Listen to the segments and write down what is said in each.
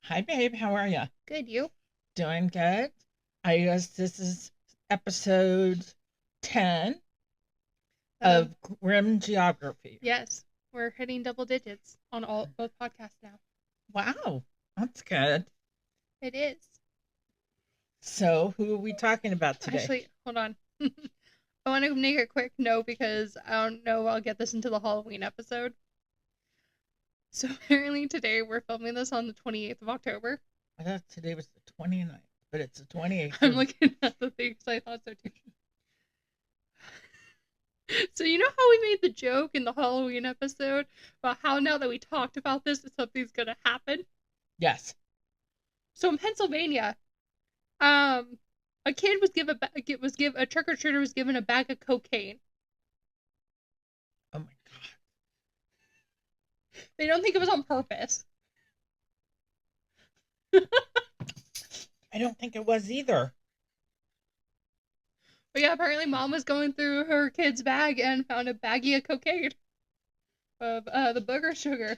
Hi, babe. How are you? Good, you? Doing good. I guess this is episode 10 Um, of Grim Geography. yes, we're hitting double digits on all both podcasts now. Wow, that's good. It is. So, who are we talking about today? Actually, hold on. I want to make a quick note because I don't know I'll get this into the Halloween episode. So apparently today we're filming this on the 28th of October. I thought today was the 29th, but it's the 28th I'm of. looking at the things I thought so too. So you know how we made the joke in the Halloween episode about how now that we talked about this, something's gonna happen? Yes. So in Pennsylvania, Um, a kid was a trick or treater was given a bag of cocaine. Oh my God. They don't think it was on purpose. I don't think it was either. But yeah, apparently mom was going through her kid's bag and found a baggie of cocaine of the booger sugar,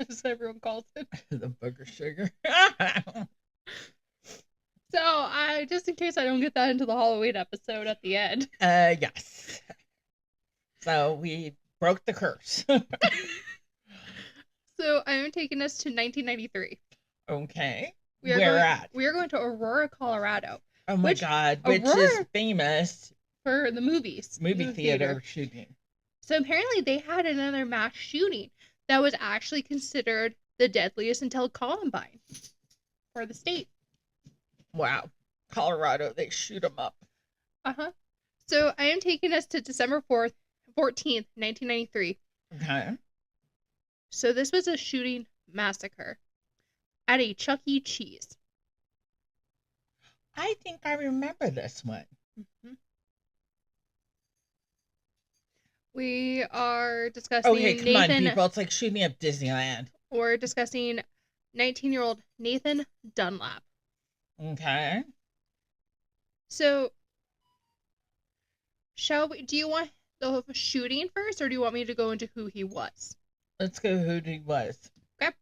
as everyone calls it. The booger sugar. So I just in case I don't get that into the Halloween episode at the end. Yes. So, we broke the curse. So I am taking us to 1993. Okay. We are Where going. at? We are going to Aurora, Colorado, Oh my which God, which is Aurora famous for the movies, movie theater shooting. So apparently they had another mass shooting that was actually considered the deadliest until Columbine for the state. Wow. Colorado, they shoot them up. Uh-huh. So I am taking us to December 14th, 1993. Okay. So this was a shooting massacre at a Chuck E. Cheese. I think I remember this one. Mm-hmm. We are Okay, discussing come on, Nathan, people. It's like shooting up Disneyland. or discussing 19-year-old Nathan Dunlap. Okay. So do you want the shooting first, or do you want me to go into who he was? Let's go who he was. Okay.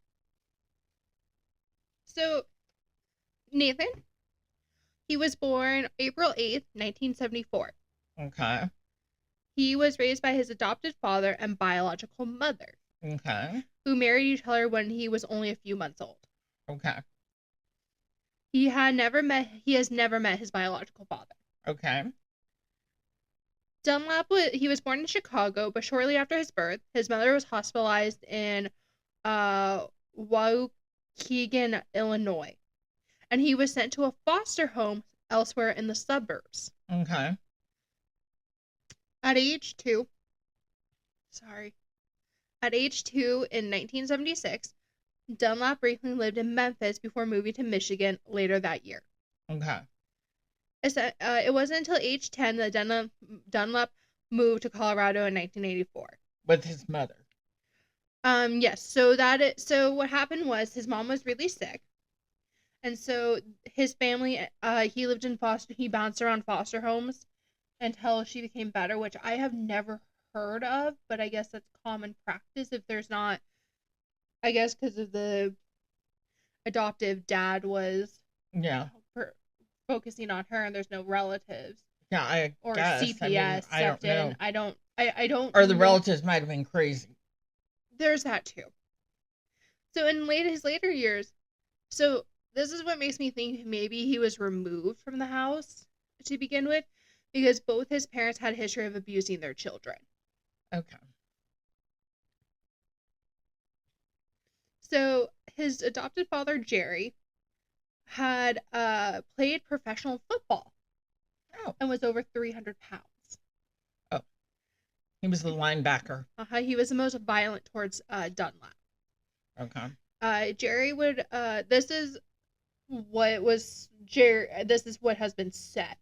So, Nathan, he was born April 8th, 1974. Okay. He was raised by his adopted father and biological mother, Okay. who married each other when he was only a few months old. Okay. He has never met his biological father. Okay. He was born in Chicago, but shortly after his birth, his mother was hospitalized in Waukegan, Illinois, and he was sent to a foster home elsewhere in the suburbs. Okay. At age two, sorry, at age 2 in 1976, Dunlap briefly lived in Memphis before moving to Michigan later that year. Okay. It wasn't until age 10 that Dunlap moved to Colorado in 1984. With his mother. Yes. So what happened was his mom was really sick, and so his family. He bounced around foster homes until she became better, which I have never heard of, but I guess that's common practice if there's not. I guess because of the adoptive dad was Yeah. focusing on her, and there's no relatives Yeah, I or guess. I mean, CPS I don't stepped in. know. I don't Or the know. relatives might have been crazy. There's that too. So in his later years, so this is what makes me think maybe he was removed from the house to begin with, because both his parents had a history of abusing their children. Okay. So his adopted father Jerry had played professional football Oh. and was over 300 pounds. Oh. He was the linebacker. He was the most violent towards Dunlap. Okay. Jerry would. This is what was Jerry. This is what has been said.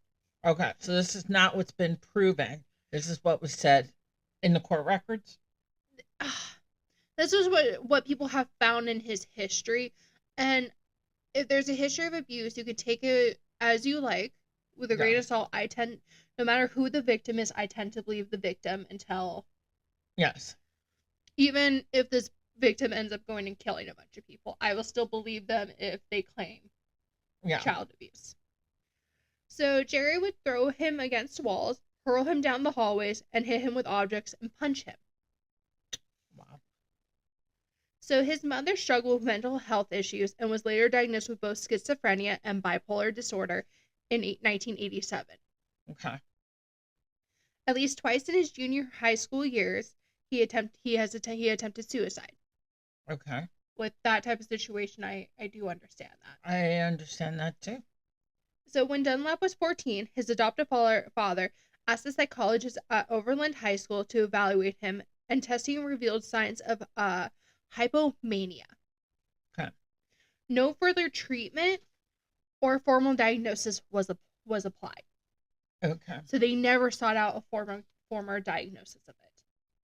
Okay. So this is not what's been proven. This is what was said in the court records. This is what people have found in his history, and if there's a history of abuse, you can take it as you like with a grain of salt. No matter who the victim is, I tend to believe the victim until. Yes. Even if this victim ends up going and killing a bunch of people. I will still believe them if they claim Yeah. child abuse. So Jerry would throw him against walls, hurl him down the hallways, and hit him with objects and punch him. Wow. So his mother struggled with mental health issues and was later diagnosed with both schizophrenia and bipolar disorder in 1987. Okay. At least twice in his junior high school years, he attempted suicide. Okay. With that type of situation, I do understand that. I understand that too. So when Dunlap was 14, his adoptive father asked a psychologist at Overland High School to evaluate him, and testing revealed signs of hypomania. Okay. No further treatment or formal diagnosis was applied. Okay. So they never sought out a former diagnosis of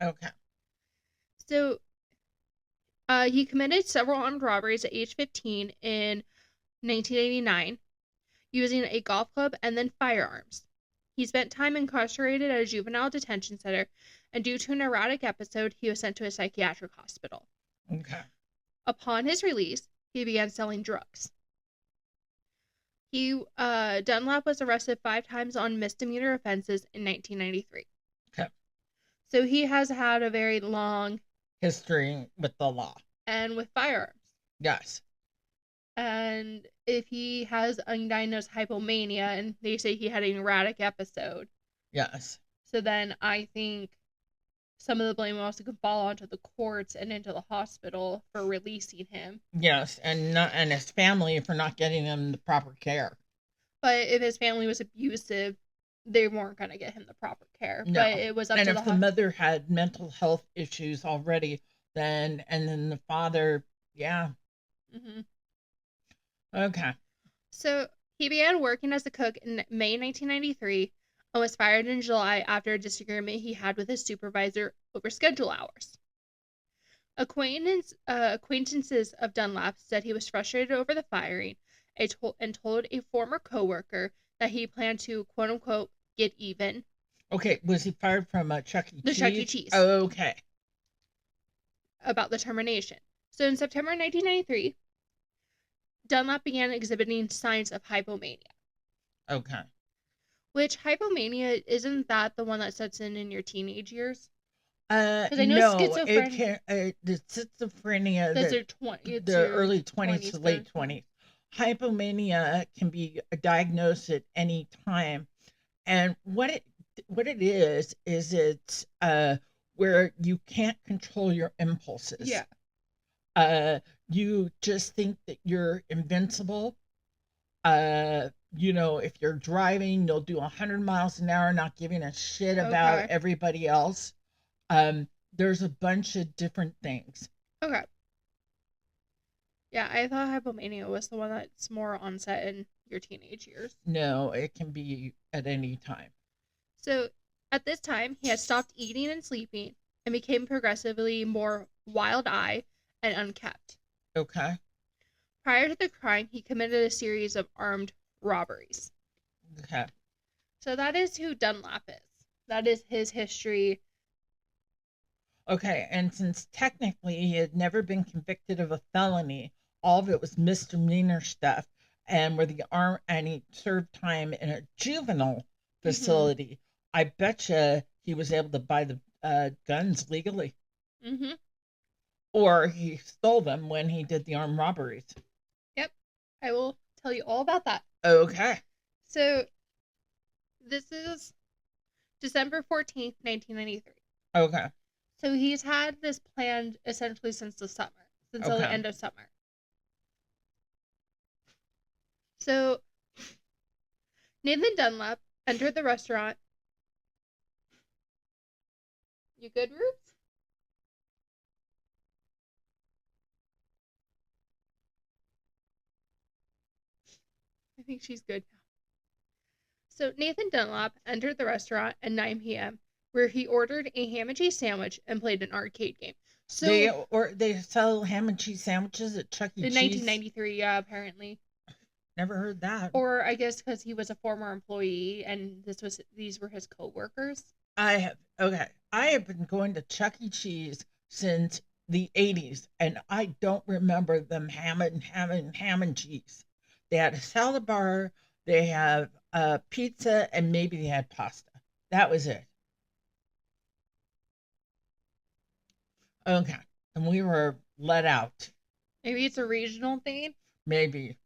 it. Okay. So he committed several armed robberies at age 15 in 1989, using a golf club and then firearms. He spent time incarcerated at a juvenile detention center, and due to an erratic episode, he was sent to a psychiatric hospital. Okay. Upon his release, he began selling drugs. Dunlap was arrested 5 times on misdemeanor offenses in 1993. Okay. So he has had a very long history with the law and with firearms. Yes. And if he has undiagnosed hypomania and they say he had an erratic episode. Yes. So then I think some of the blame also could fall onto the courts and into the hospital for releasing him. Yes, and his family for not getting him the proper care. But if his family was abusive, they weren't going to get him the proper care. No. But it was up to the And if the mother had mental health issues already, then the father, yeah. Mm-hmm. Okay. So he began working as a cook in May 1993 and was fired in July after a disagreement he had with his supervisor over schedule hours. Acquaintances of Dunlap said he was frustrated over the firing and told a former coworker that he planned to, quote-unquote, get even. Okay, was he fired from Chuck E. Cheese? The Chuck E. Cheese. Oh, okay. About the termination. So in September 1993, Dunlap began exhibiting signs of hypomania. Okay. Which hypomania, isn't that the one that sets in your teenage years? Because I know schizophrenia. The schizophrenia. The early 20s to late 20s. Hypomania can be diagnosed at any time, and what it is it's where you can't control your impulses. Yeah. You just think that you're invincible. If you're driving, you'll do 100 miles an hour, not giving a shit about everybody else. There's a bunch of different things. Okay. Yeah, I thought hypomania was the one that's more onset in your teenage years. No, it can be at any time. So, at this time, he had stopped eating and sleeping and became progressively more wild-eyed and unkempt. Okay. Prior to the crime, he committed a series of armed robberies. Okay. So that is who Dunlap is. That is his history. Okay, and since technically he had never been convicted of a felony, all of it was misdemeanor stuff, and he served time in a juvenile facility. Mm-hmm. I betcha he was able to buy the guns legally. Mm-hmm. Or he stole them when he did the armed robberies. Yep, I will tell you all about that. Okay. So, this is December 14th, 1993. Okay. So he's had this planned essentially since the summer, until the end of summer. So Nathan Dunlap entered the restaurant. You good, Roots? I think she's good now. So Nathan Dunlap entered the restaurant at 9 p.m. where he ordered a ham and cheese sandwich and played an arcade game. So they sell ham and cheese sandwiches at Chuck E. Cheese? In 1993, yeah, apparently. Never heard that. Or I guess because he was a former employee and these were his co-workers. I have been going to Chuck E. Cheese since the 80s, and I don't remember them ham and cheese. They had a salad bar, they have pizza, and maybe they had pasta. That was it. Okay. And we were let out. Maybe it's a regional thing. Maybe.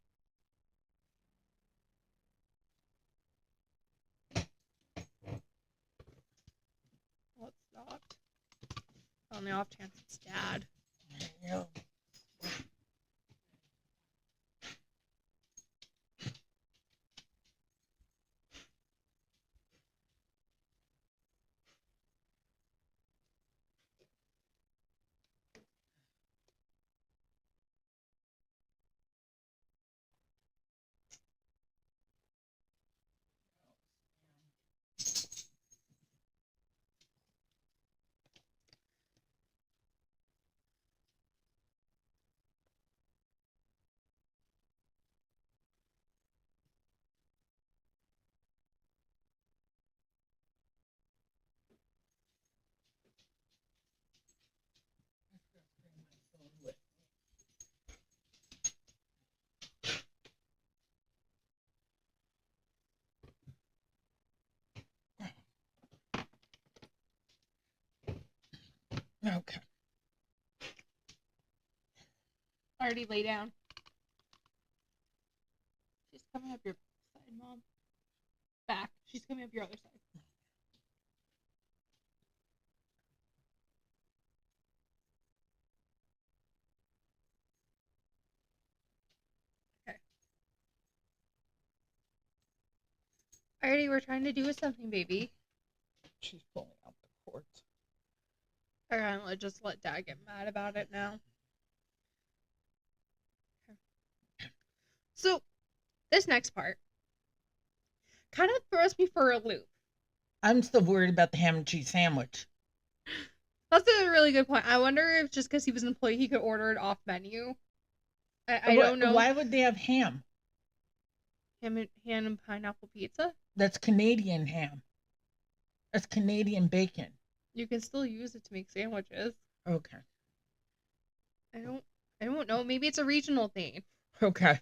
Well, it's not. On the off chance it's dad. Yeah. Okay. Already lay down. She's coming up your side, Mom. Back. She's coming up your other side. Okay. Already, we're trying to do something, baby. She's pulling out the cords. Or I'll just let Dad get mad about it now. Okay. So, this next part kind of throws me for a loop. I'm still worried about the ham and cheese sandwich. That's a really good point. I wonder if just because he was an employee, he could order it off menu. I don't know. Why would they have ham? Ham and pineapple pizza? That's Canadian ham. That's Canadian bacon. You can still use it to make sandwiches. Okay. I don't know. Maybe it's a regional thing. Okay.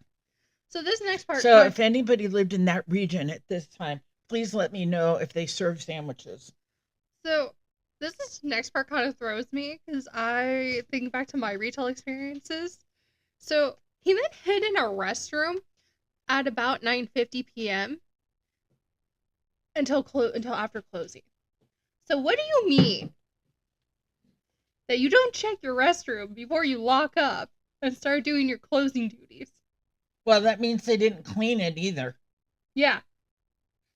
So this next part. So if anybody lived in that region at this time, please let me know if they serve sandwiches. So this next part kind of throws me because I think back to my retail experiences. So he then hid in a restroom at about 9:50 p.m. until after closing. So what do you mean that you don't check your restroom before you lock up and start doing your closing duties? Well, that means they didn't clean it either. Yeah.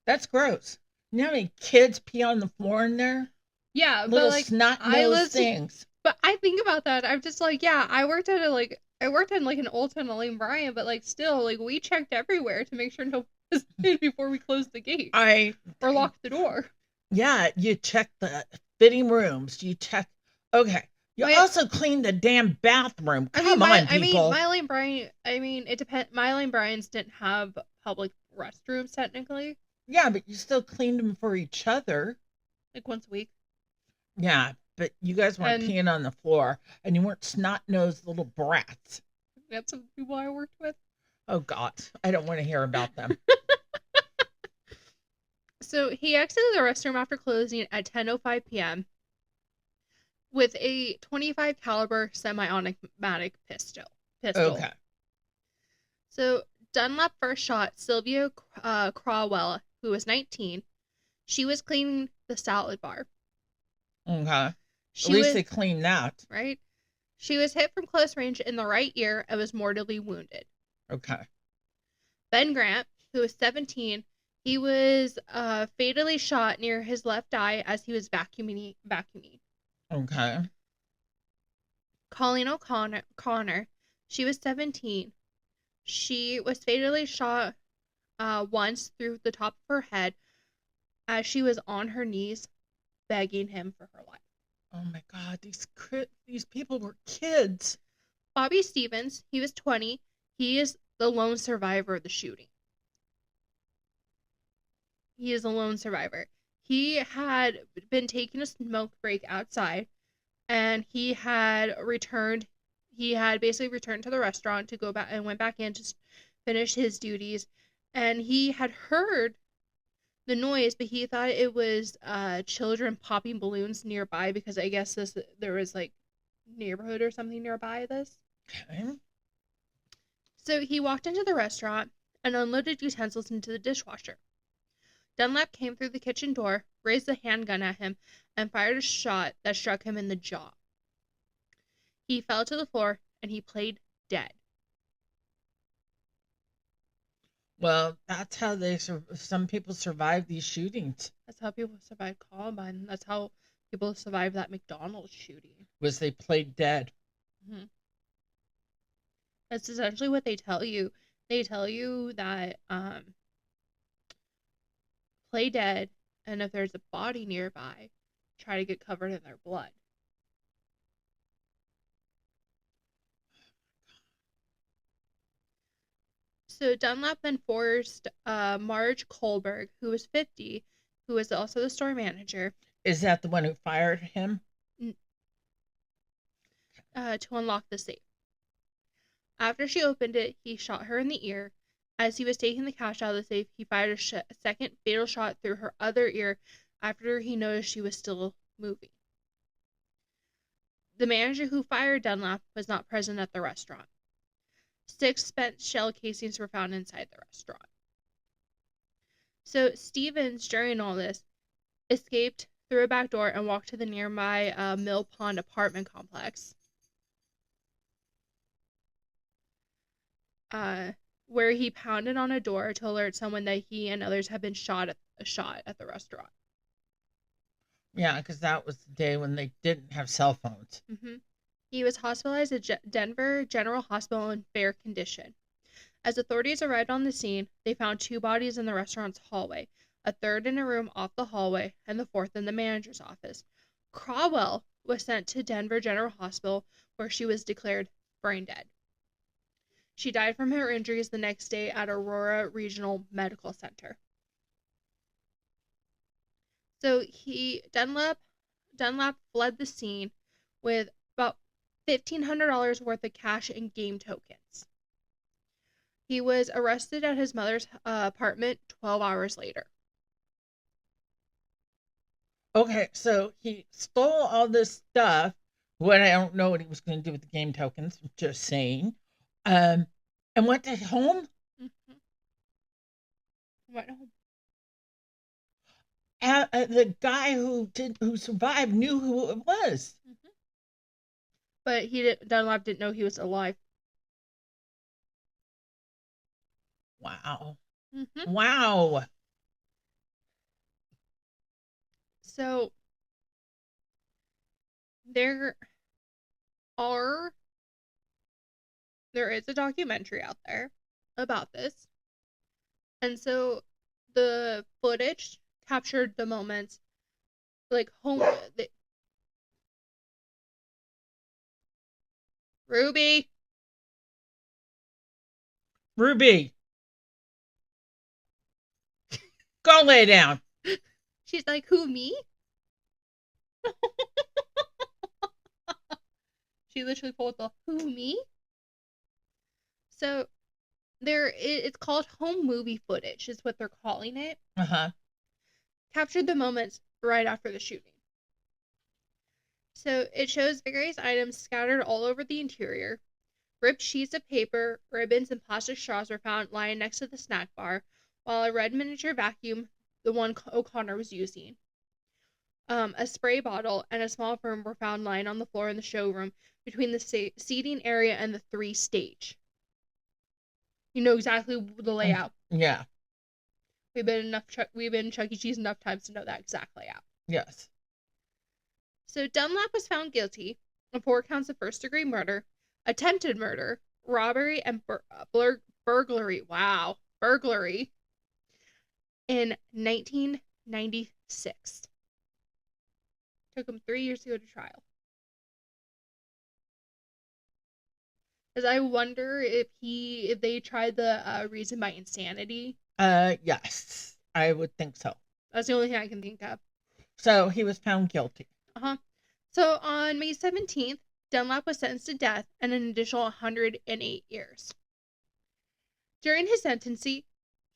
That's gross. You know how many kids pee on the floor in there? Yeah, Little but like snot-nosed things. But I think about that. I'm just like, yeah, I worked in like an Old Town Elaine Bryan, but like still, like we checked everywhere to make sure no was in before we closed the gate or locked the door. Yeah, you check the fitting rooms. You check. Okay. You also clean the damn bathroom. Come on, people. My Elaine Bryan. I mean, it depends. My Elaine Bryans didn't have public restrooms technically. Yeah, but you still cleaned them for each other. Like once a week. Yeah, but you guys weren't peeing on the floor, and you weren't snot-nosed little brats. That's some people I worked with. Oh, God. I don't want to hear about them. So he exited the restroom after closing at 10:05 p.m. with a .25 caliber semi-automatic pistol. Okay. So Dunlap first shot Sylvia Crawwell, who was 19. She was cleaning the salad bar. Okay. At least they cleaned that. Right? She was hit from close range in the right ear and was mortally wounded. Okay. Ben Grant, who was 17, he was fatally shot near his left eye as he was vacuuming. Okay. Colleen O'Connor, she was 17. She was fatally shot once through the top of her head as she was on her knees begging him for her life. Oh my God, these people were kids. Bobby Stevens, he was 20. He is the lone survivor of the shooting. He is a lone survivor. He had been taking a smoke break outside and he had returned. He had basically returned to the restaurant to go back and went back in to finish his duties, and he had heard the noise, but he thought it was children popping balloons nearby because I guess there was like neighborhood or something nearby this. Okay. So he walked into the restaurant and unloaded utensils into the dishwasher. Dunlap came through the kitchen door, raised a handgun at him, and fired a shot that struck him in the jaw. He fell to the floor and he played dead. Well, that's how some people survive these shootings. That's how people survived Columbine. That's how people survived that McDonald's shooting. Was they played dead. Mm-hmm. That's essentially what they tell you. They tell you that play dead, and if there's a body nearby, try to get covered in their blood. So Dunlap then forced Marge Kohlberg, who was 50, who was also the store manager. Is that the one who fired him? To unlock the safe. After she opened it, he shot her in the ear. As he was taking the cash out of the safe, he fired a second fatal shot through her other ear after he noticed she was still moving. The manager who fired Dunlap was not present at the restaurant. 6 spent shell casings were found inside the restaurant. So Stevens, during all this, escaped through a back door and walked to the nearby Mill Pond apartment complex, where he pounded on a door to alert someone that he and others had been shot at the restaurant. Yeah, because that was the day when they didn't have cell phones. Mm-hmm. He was hospitalized at Denver General Hospital in fair condition. As authorities arrived on the scene, they found 2 bodies in the restaurant's hallway, a third in a room off the hallway, and the fourth in the manager's office. Crawwell was sent to Denver General Hospital, where she was declared brain dead. She died from her injuries the next day at Aurora Regional Medical Center. So Dunlap fled the scene with about $1,500 worth of cash and game tokens. He was arrested at his mother's apartment 12 hours later. Okay, so he stole all this stuff. What I don't know what he was going to do with the game tokens. I'm just saying. And went to home. Mm-hmm. Went home. The guy who survived knew who it was. Mm-hmm. But Dunlap didn't know he was alive. Wow. Mm-hmm. Wow. So there is a documentary out there about this. And so the footage captured the moments like Ruby. Go lay down. She's like, who, me? She literally pulled the who, me? So it's called home movie footage is what they're calling it. Uh-huh. Captured the moments right after the shooting. So it shows various items scattered all over the interior. Ripped sheets of paper, ribbons, and plastic straws were found lying next to the snack bar, while a red miniature vacuum, the one O'Connor was using, a spray bottle, and a small broom were found lying on the floor in the showroom between the seating area and the 3 stage. You know exactly the layout. Yeah. We've been in Chuck E. Cheese enough times to know that exact layout. Yes. So Dunlap was found guilty of 4 counts of first-degree murder, attempted murder, robbery, and burglary. Wow, burglary. In 1996. Took him 3 years to go to trial. Because I wonder if they tried the reason by insanity. Yes, I would think so. That's the only thing I can think of. So he was found guilty. Uh-huh. So on May 17th, Dunlap was sentenced to death and an additional 108 years. During his sentencing,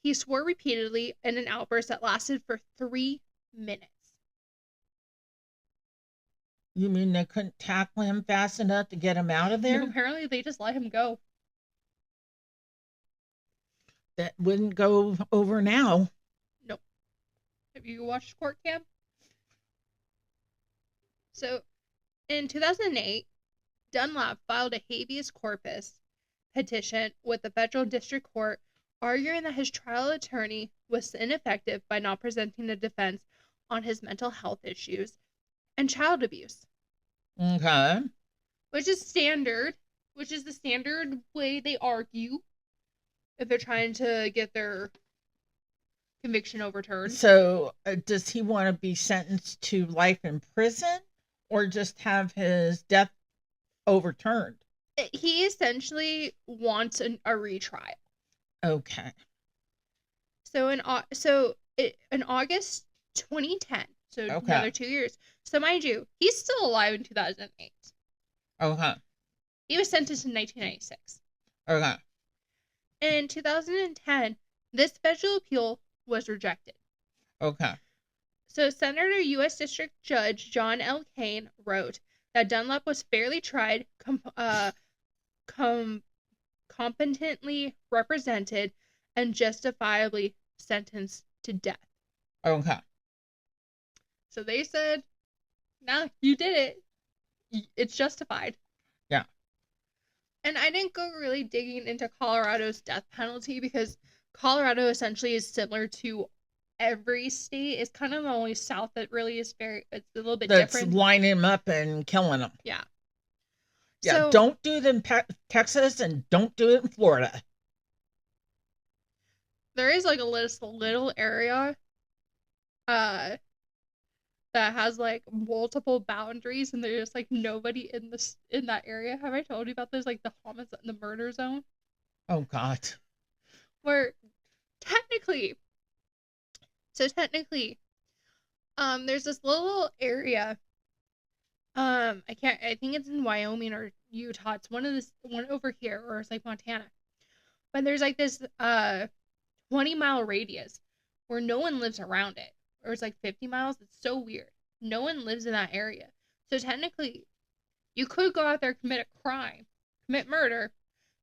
he swore repeatedly in an outburst that lasted for 3 minutes. You mean they couldn't tackle him fast enough to get him out of there? No, apparently they just let him go. That wouldn't go over now. Nope. Have you watched Court Cam? So, in 2008, Dunlap filed a habeas corpus petition with the federal district court, arguing that his trial attorney was ineffective by not presenting a defense on his mental health issues and child abuse. Okay. Which is the standard way they argue if they're trying to get their conviction overturned. So, does he want to be sentenced to life in prison or just have his death overturned? He essentially wants a retrial. Okay. So in August 2010, so another 2 years. So mind you, he's still alive in 2008. Okay. He was sentenced in 1996. Okay. In 2010, this federal appeal was rejected. Okay. So Senator U.S. District Judge John L. Kane wrote that Dunlap was fairly tried, competently represented, and justifiably sentenced to death. Okay. So they said, nah, you did it. It's justified. Yeah. And I didn't go really digging into Colorado's death penalty because Colorado essentially is similar to every state. It's kind of the only South that really is it's a little bit different. That's lining him up and killing him. Yeah. Yeah, so, don't do it in Texas and don't do it in Florida. There is like a little area that has like multiple boundaries, and there's like nobody in that area. Have I told you about this? Like the murder zone. Oh God. Where technically, there's this little area. I think it's in Wyoming or Utah. It's one over here, or it's like Montana. But there's like this 20-mile radius where no one lives around it. Or it's like 50 miles. It's so weird. No one lives in that area. So technically, you could go out there and commit murder,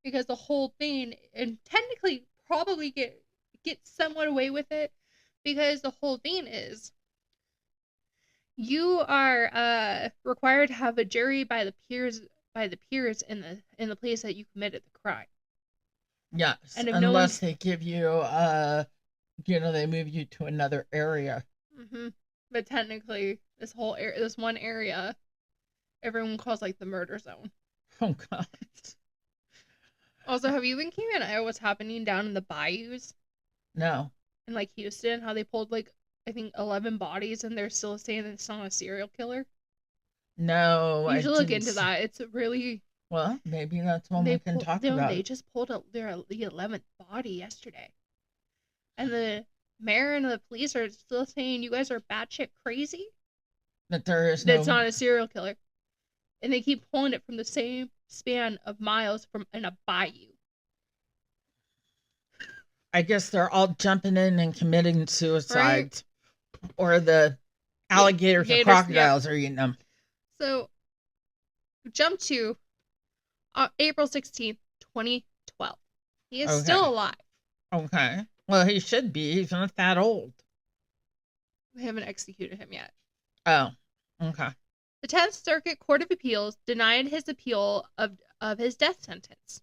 because the whole thing, and technically probably get somewhat away with it, because the whole thing is you are required to have a jury by the peers in the place that you committed the crime. Yes, and unless they give you they move you to another area. Mm-hmm. But technically, this one area, everyone calls like the murder zone. Oh God. Also, have you been keeping an eye on what's happening down in the bayous? No. In like Houston, how they pulled like I think 11 bodies, and they're still saying that it's not a serial killer? No, you should look into that. It's really maybe that's one we can talk about. They just pulled the 11th body yesterday, and the mayor and the police are still saying you guys are batshit crazy. That there is that's not a serial killer, and they keep pulling it from the same span of miles from in a bayou. I guess they're all jumping in and committing suicides, right? Or the alligators or crocodiles are eating them. So, jump to April 16th, 2012. He is still alive. Okay. Well, he should be. He's not that old. We haven't executed him yet. Oh, okay. The 10th Circuit Court of Appeals denied his appeal of his death sentence.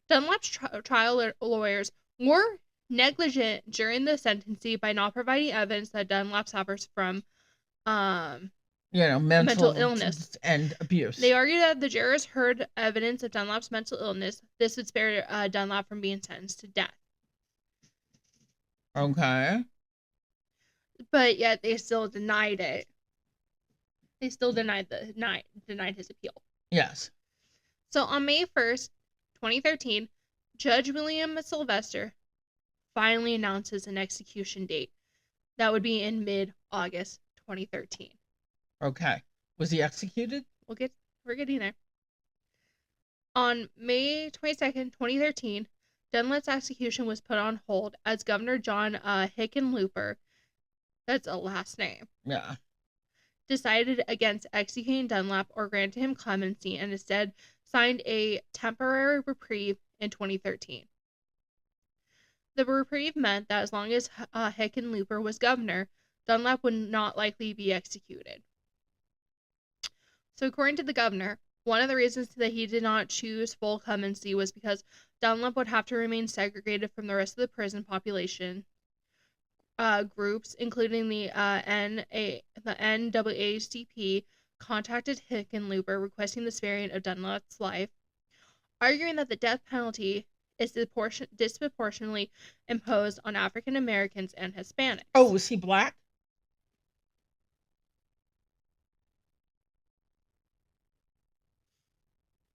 Dunlap's trial lawyers were negligent during the sentencing by not providing evidence that Dunlap suffers from mental illness and abuse. They argued that the jurors heard evidence of Dunlap's mental illness. This would spare Dunlap from being sentenced to death. Okay. But yet they still denied it. They still denied his appeal. Yes. So on May 1st, 2013, Judge William Sylvester finally announces an execution date. That would be in mid-August 2013. Okay. Was he executed? We're getting there. On May 22nd, 2013, Dunlap's execution was put on hold as Governor John Hickenlooper, that's a last name, Yeah. decided against executing Dunlap or granting him clemency and instead signed a temporary reprieve in 2013. The reprieve meant that as long as Hickenlooper was governor, Dunlap would not likely be executed. So, according to the governor, one of the reasons that he did not choose full clemency was because Dunlap would have to remain segregated from the rest of the prison population. Groups, including the NAACP, contacted Hickenlooper requesting the sparing of Dunlap's life, arguing that the death penalty is disproportionately imposed on African Americans and Hispanics. Oh, was he black?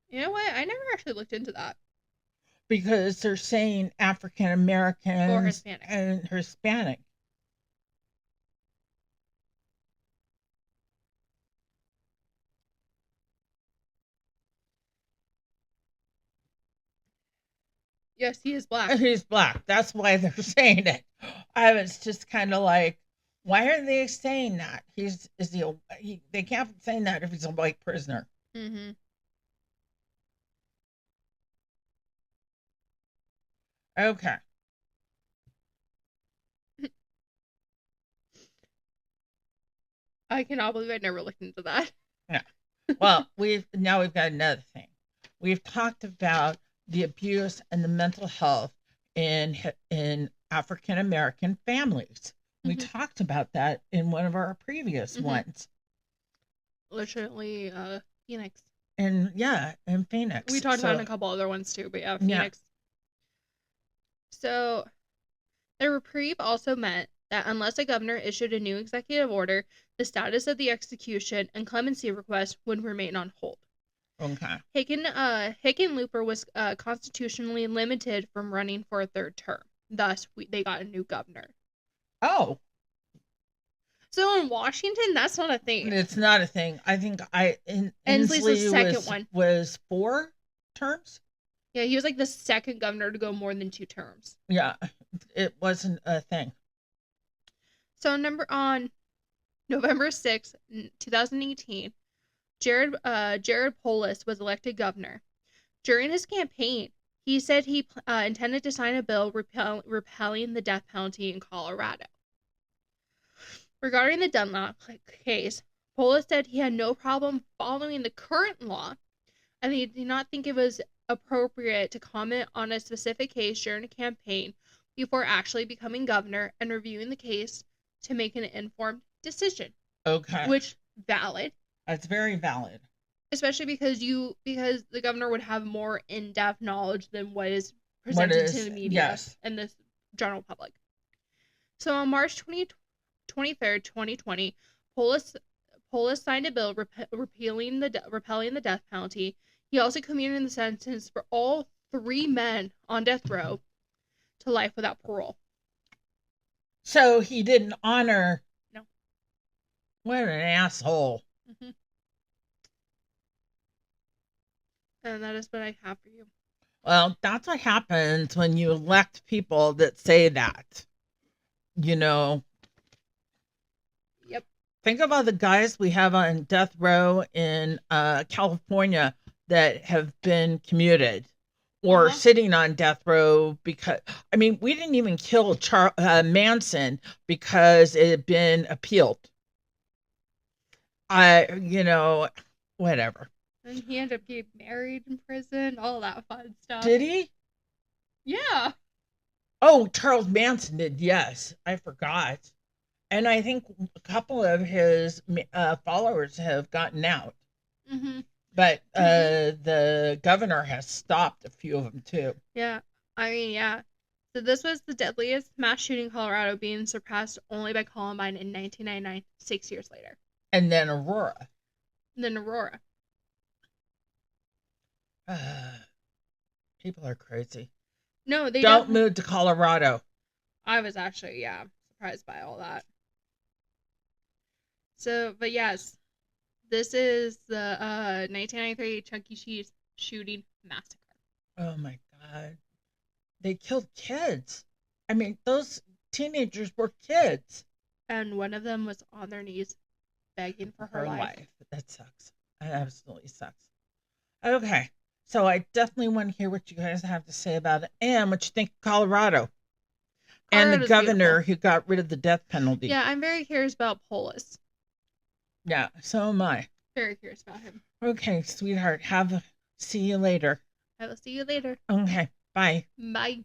You know what? I never actually looked into that. Because they're saying African Americans Or Hispanic. and Hispanic. Yes, he is black. He's black. That's why they're saying it. I was just kind of like, why are they saying that? They can't be saying that if he's a white prisoner. Mm-hmm. Okay. I cannot believe I never looked into that. Yeah. Well, we've got another thing. We've talked about the abuse and the mental health in African American families. We talked about that in one of our previous ones. Literally, Phoenix. And yeah, in Phoenix. We talked about it in a couple other ones too, but yeah, Phoenix. Yeah. So, the reprieve also meant that unless a governor issued a new executive order, the status of the execution and clemency request would remain on hold. Okay. Hickenlooper was constitutionally limited from running for a third term. Thus, they got a new governor. Oh. So in Washington, that's not a thing. It's not a thing. I think Inslee's the second one. Was 4 terms? Yeah, he was like the second governor to go more than 2 terms. Yeah, it wasn't a thing. So on November 6, 2018, Jared Polis was elected governor. During his campaign, he said he intended to sign a bill repealing the death penalty in Colorado. Regarding the Dunlap case, Polis said he had no problem following the current law, and he did not think it was appropriate to comment on a specific case during a campaign before actually becoming governor and reviewing the case to make an informed decision. Okay. Which, valid. That's very valid. Especially because the governor would have more in-depth knowledge than what is presented to the media and the general public. So on March 23rd, 2020, Polis signed a bill repealing the death penalty. He also commuted the sentence for all 3 men on death row to life without parole. So he didn't honor. No. What an asshole. Mm-hmm. And that is what I have for you. Well, that's what happens when you elect people that say that. You know. Yep. Think about the guys we have on death row in California that have been commuted or sitting on death row because, I mean, we didn't even kill Manson because it had been appealed. Whatever. And he ended up getting married in prison, all that fun stuff. Did he? Yeah. Oh, Charles Manson did, yes. I forgot. And I think a couple of his followers have gotten out. Mm-hmm. But the governor has stopped a few of them, too. Yeah. I mean, yeah. So this was the deadliest mass shooting in Colorado, being surpassed only by Columbine in 1999, 6 years later. And then Aurora. People are crazy. No, they don't move to Colorado. I was actually, surprised by all that. So, but yes, This is the 1993 Chuck E. Cheese shooting massacre. Oh my God. They killed kids. I mean, those teenagers were kids. And one of them was on their knees begging for her Her life. life. That sucks. That absolutely sucks. Okay. So I definitely want to hear what you guys have to say about it and what you think of Colorado and the Colorado's governor beautiful. who got rid of the death penalty. Yeah, I'm very curious about Polis. Yeah, so am I. Very curious about him. Okay, sweetheart. See you later. I will see you later. Okay, bye. Bye.